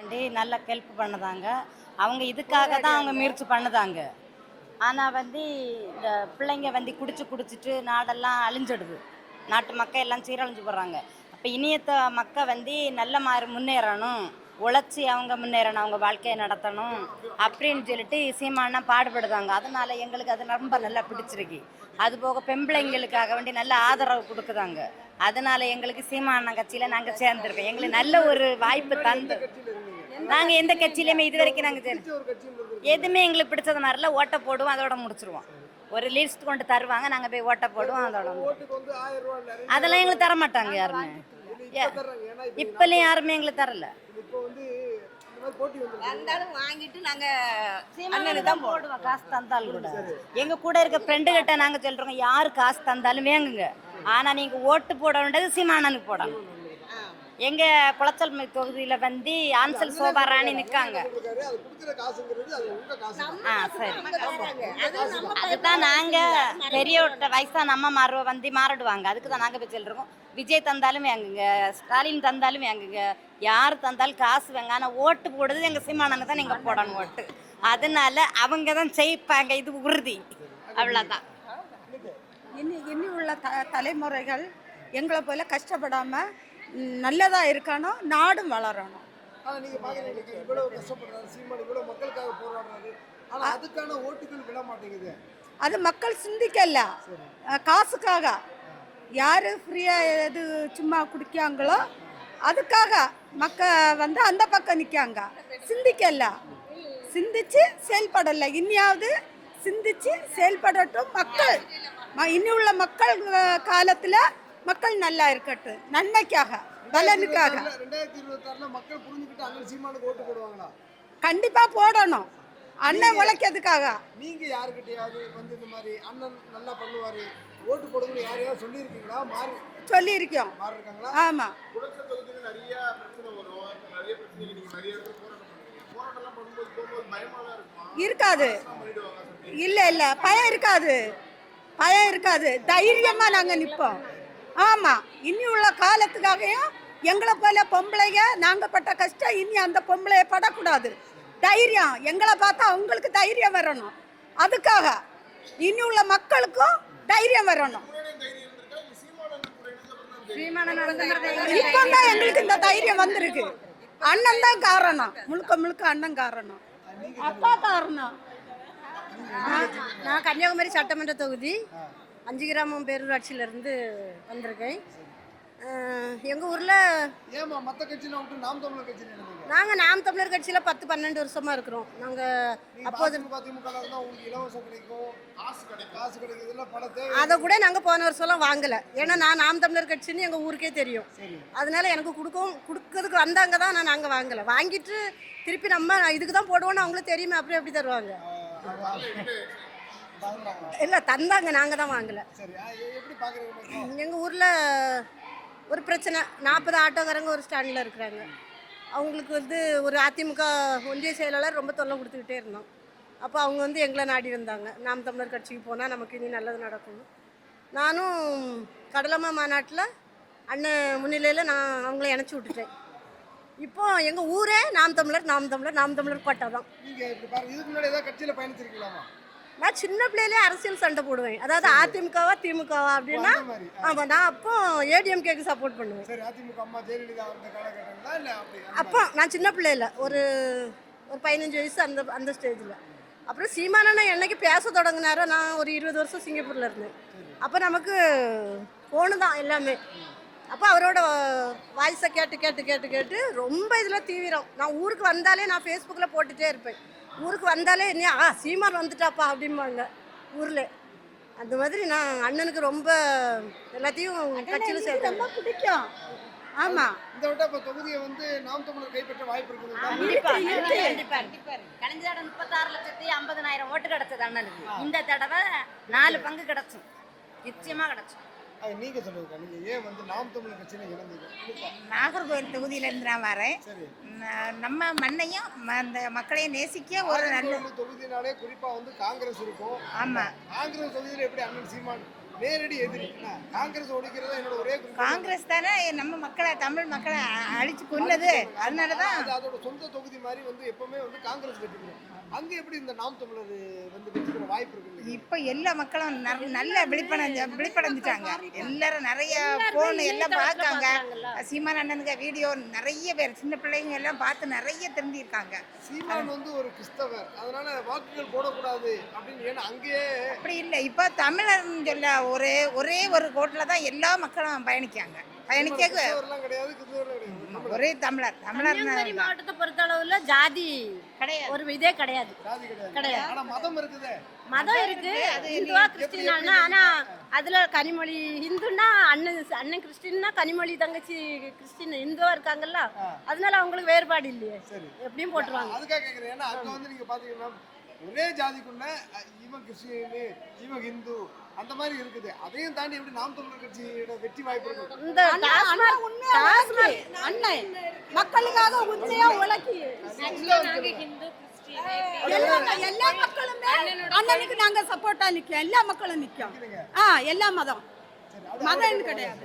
வேண்டி நல்ல ஹெல்ப் பண்ணுதாங்க. அவங்க இதுக்காக தான் அவங்க முயற்சி பண்ணுதாங்க. ஆனால் வந்து இந்த பிள்ளைங்க வந்து குடிச்சிட்டு நாடெல்லாம் அழிஞ்சிடுது. நாட்டு மக்கள் எல்லாம் சீரழிஞ்சு போடுறாங்க. அப்போ இனியத்த மக்கள் வந்து நல்ல மாதிரி முன்னேறணும், உழைச்சி அவங்க முன்னேறணும், அவங்க வாழ்க்கையை நடத்தணும் அப்படின்னு சொல்லிட்டு சீமானா பாடுபடுதாங்க. அதனால எங்களுக்கு அது ரொம்ப நல்லா பிடிச்சிருக்கு. அதுபோக பெண்பிள்ளைங்களுக்காக வேண்டி நல்ல ஆதரவு கொடுக்குதாங்க. அதனால எங்களுக்கு சீமான கட்சியில் நாங்கள் சேர்ந்துருக்கோம். எங்களுக்கு நல்ல ஒரு வாய்ப்பு தந்து. நாங்கள் எந்த கட்சியிலையுமே இது வரைக்கும் நாங்கள் எதுவுமே எங்களுக்கு பிடிச்சது மாதிரில ஓட்டை போடுவோம், அதோட முடிச்சிருவோம். ஒரு லிஸ்ட் கொண்டு தருவாங்க, நாங்கள் போய் ஓட்டை போடுவோம், அதோட அதெல்லாம் எங்களுக்கு தர மாட்டாங்க யாருமே. இப்பலையும் யாருமே எங்களுக்கு தரல. வாங்கிட்டு நாங்கள் தான் போடுவோம். காசு தந்தாலும் கூட எங்கள் கூட இருக்க ஃப்ரெண்டு கிட்ட நாங்கள் சொல்கிறோங்க, யார் காசு தந்தாலும் வேங்குங்க, ஆனால் நீங்கள் ஓட்டு போட வேண்டியது சீமானனுக்கு போடணும். எங்க குளச்சல் தொகுதியில் வந்து ஆன்சல் சோபாராணி நிற்காங்க. அதுதான் நாங்கள் பெரிய வயசான அம்மா வந்து மாறிடுவாங்க. அதுக்கு தான் நாங்கள் போய் சொல்லிருக்கோம், விஜய் தந்தாலும் வேங்குங்க, ஸ்டாலின் தந்தாலும் வேங்குங்க, யார் தந்தாலும் காசு வேங்க, ஆனால் ஓட்டு போடுறது எங்கள் சீமானனுக்கு தான் நீங்கள் போடணும் ஓட்டு. அதனால அவங்க தான் ஜெயிப்பாங்க, இது உறுதி. அவ்வளோதான். இனி உள்ள தலைமுறைகள் எங்களை போல கஷ்டப்படாமல் நல்லதா இருக்கணும், நாடும் வளரணும். அது மக்கள் சிந்திக்கல. காசுக்காக யாரு ஃப்ரீயா எது சும்மா குடிக்காங்களோ அதுக்காக மக்கள் வந்து அந்த பக்கம் நிற்காங்க. சிந்திக்கல, சிந்திச்சு செயல்படலை. இனியாவது சிந்திச்சு செயல்படட்டும் மக்கள். இனி உள்ள மக்கள் காலத்தில் மக்கள் நல்லா இருக்கட்டும், நன்மைக்காக, பலனுக்காக. கண்டிப்பா போடணும். அண்ணன் உழைக்கிறதுக்காக. நீங்க யாருக்கிட்டையாவது வந்து இந்த மாதிரி அண்ணன் நல்லா பண்ணுவாரு ஓட்டு போடுங்க யாரையாவது சொல்லியிருக்கீங்களா? சொல்லியிருக்கோம். ஆமா. நிறைய பிரச்சனை வரும், நிறைய பிரச்சனைக்கு நீங்க நிறைய போராட்டம்லாம் பண்ணும்போது பயமாலாம் இருக்கும். இருக்காது. இல்ல பயம் இருக்காது. தைரியமா நாங்க நிற்போம். ஆமா. இனி உள்ள காலத்துக்காகவும் எங்களை போல பொம்பளைங்க நாங்க பட்ட கஷ்டம் இனி அந்த பொம்பளைய படக்கூடாது. தைரியம் எங்களை பார்த்தா அவங்களுக்கு தைரியம் வரணும். அதுக்காக இனி உள்ள மக்களுக்கும் தைரியம் வரணும். இப்பதான் எங்களுக்கு இந்த தைரியம் வந்திருக்கு. அண்ணன் தான் காரணம், முழுக்க அண்ணன் காரணம், அப்பா காரணம். நான் கன்னியாகுமரி சட்டமன்ற தொகுதி 5 கிராமம் பேரூராட்சியிலேருந்து வந்திருக்கேன். எங்கள் ஊரில் நாங்கள் நாம் தமிழர் கட்சியில் 10-12 வருஷமாக இருக்கிறோம். நாங்கள் அப்போது அதை கூட நாங்கள் போன வருஷம்லாம் வாங்கலை. ஏன்னா நான் நாம் தமிழர் கட்சின்னு எங்கள் ஊருக்கே தெரியும். அதனால எனக்கு கொடுக்கறதுக்கு வந்தாங்க தான் நாங்கள் வாங்கலை. வாங்கிட்டு திருப்பி நம்ம இதுக்கு தான் போடுவோன்னு அவங்களும் தெரியுமே, அப்புறம் எப்படி தருவாங்க? இல்லை தந்தாங்க, நாங்கள் தான் வாங்கலை. எங்கள் ஊரில் ஒரு பிரச்சனை, 40 ஆட்டோக்காரங்க ஒரு ஸ்டாண்டில் இருக்கிறாங்க. அவங்களுக்கு வந்து ஒரு அதிமுக ஒன்றிய செயலாளர் ரொம்ப தொல்லை கொடுத்துக்கிட்டே இருந்தோம். அப்போ அவங்க வந்து எங்களை நாடி வந்தாங்க, நாம் தமிழர் கட்சிக்கு போனால் நமக்கு இனி நல்லது நடக்கும். நானும் கடலம்மா மாநாட்டில் அண்ணன் முன்னிலையில் நான் அவங்கள இணைச்சி விட்டுட்டேன். இப்போ எங்கள் ஊரே நாம் தமிழர் கோட்டை தான். நான் சின்ன பிள்ளையிலே அரசியல் சண்டை போடுவேன். அதாவது அதிமுகவா திமுகவா அப்படின்னா ஆமாம், நான் அப்போ ஏடிஎம்கேக்கு சப்போர்ட் பண்ணுவேன். அப்போ நான் சின்ன பிள்ளையில ஒரு 15 வயசு அந்த ஸ்டேஜில். அப்புறம் சீமானண்ணா என்னைக்கு பேச தொடங்கினாரோ, நான் ஒரு 20 வருஷம் சிங்கப்பூரில் இருந்தேன். அப்போ நமக்கு ஃபோனு தான் எல்லாமே. அப்போ அவரோட வாய்ஸை கேட்டு ரொம்ப இதில் தீவிரம். நான் ஊருக்கு வந்தாலே நான் ஃபேஸ்புக்கில் போட்டுகிட்டே இருப்பேன். ஊருக்கு வந்தாலே என்ன சீமான் வந்துட்டாப்பா அப்படிம்பாங்க ஊரில். அந்த மாதிரி நான் அண்ணனுக்கு ரொம்ப எல்லாத்தையும் கட்சியில் சேர்த்து ரொம்ப பிடிக்கும். ஆமாம். இந்த விட இப்போ தொகுதியை வந்து நாம் தமிழர் கைப்பற்ற வாய்ப்பு இருக்குது. கலைஞ தடவை 36,50,000 ஓட்டு கிடச்சது அண்ணனுக்கு. இந்த தடவை 4 பங்கு கிடச்சும், நிச்சயமாக கிடச்சும். நீங்க சொல்லுங்க, நீங்க ஏன் வந்து நாம் தமிழர் கட்சியில இணைந்தீங்க? நாகர்கோவில் தொகுதியிலேருந்து நான் வரேன். நம்ம மண்ணையும் அந்த மக்களையும் நேசிக்க ஒரு நல்ல தொகுதினாலே குறிப்பா வந்து காங்கிரஸ் இருக்கும். ஆமா. காங்கிரஸ் தொகுதியில எப்படி அண்ணன் சீமான் நேரடி எதிரி என்ன? காங்கிரஸ் ஒழிக்கிறதா என்னோட ஒரே குறிக்கோள். காங்கிரஸ் தானே நம்ம மக்களை, தமிழ் மக்களை அழிச்சு கொன்னது. அதனாலதான் அது அதோட சொந்த தொகுதி மாதிரி வந்து எப்பவுமே வந்து காங்கிரஸ் வெற்றிக்கிறோம். அங்க எப்படி இந்த நாம் தமிழர் வந்து வெற்றிக்கிற வாய்ப்பு இருக்கு? இப்ப எல்லா மக்களும் நல்ல விழிப்படைஞ்சிட்டாங்க. எல்லாரும் நிறைய போன் எல்லாம் பார்க்காங்க. சீமான் அண்ணனுக்கு வீடியோ நிறைய பேர் சின்ன பிள்ளைங்க எல்லாம் பார்த்து நிறைய தெரிஞ்சிருக்காங்க. சீமான் வந்து ஒரு கிறிஸ்தவர், அதனால வாக்குகள் போடக்கூடாது அப்படின்னு. ஏன்னா அங்கேயே அப்படி இல்லை. இப்ப தமிழர்னு சொல்ல ஒரே ஒரு கோட்ல தான் எல்லா மக்களும் பயணிக்காங்க. பயணிக்க கிறிஸ்தவர்லாம் கிடையாது, கிறிஸ்தவர்லாம் கிடையாது. ஒரே தமிழர். கன்னியாகுமரி மாவட்டத்தை பொறுத்தளவுல ஜாதி கிடையாது. ஒரு இதே கிடையாது. ஜாதி கிடையாது. கிடையாது. ஆனா மதம் இருக்குதே. மதம் இருக்கு, இந்துவா கிறிஸ்டினா. ஆனா அதுல கனிமொழி இந்துன்னா அண்ணன் கிறிஸ்டின்னா கனிமொழி தங்கச்சி கிறிஸ்டின் இந்துவா இருக்காங்கல்ல, அதனால அவங்களுக்கு வேறுபாடு இல்லையே, சரி, எப்படியும் போட்டுருவாங்க. அதுக்காக கேட்குறேன். ஏன்னா அங்க வந்து நீங்க பாத்தீங்கன்னா ஒரே ஜாதிக்குள்ள இவன் கிறிஸ்டின் இவன் ஹிந்து அந்த மாதிரி இருக்குது. அதையும் தாண்டி எப்படி நாம் தமிழர் கட்சியோட வெற்றி வாய்ப்பு இருக்கு? இந்த டாஸ்மாக் அண்ணன் மக்களுக்காக உண்மையா உழைக்கி எல்லா மக்களுமே அண்ணனுக்கு நாங்க சப்போர்ட்டா நிக்கோம். எல்லா மக்களும் நிக்கோம். எல்லா மதம் கிடையாது.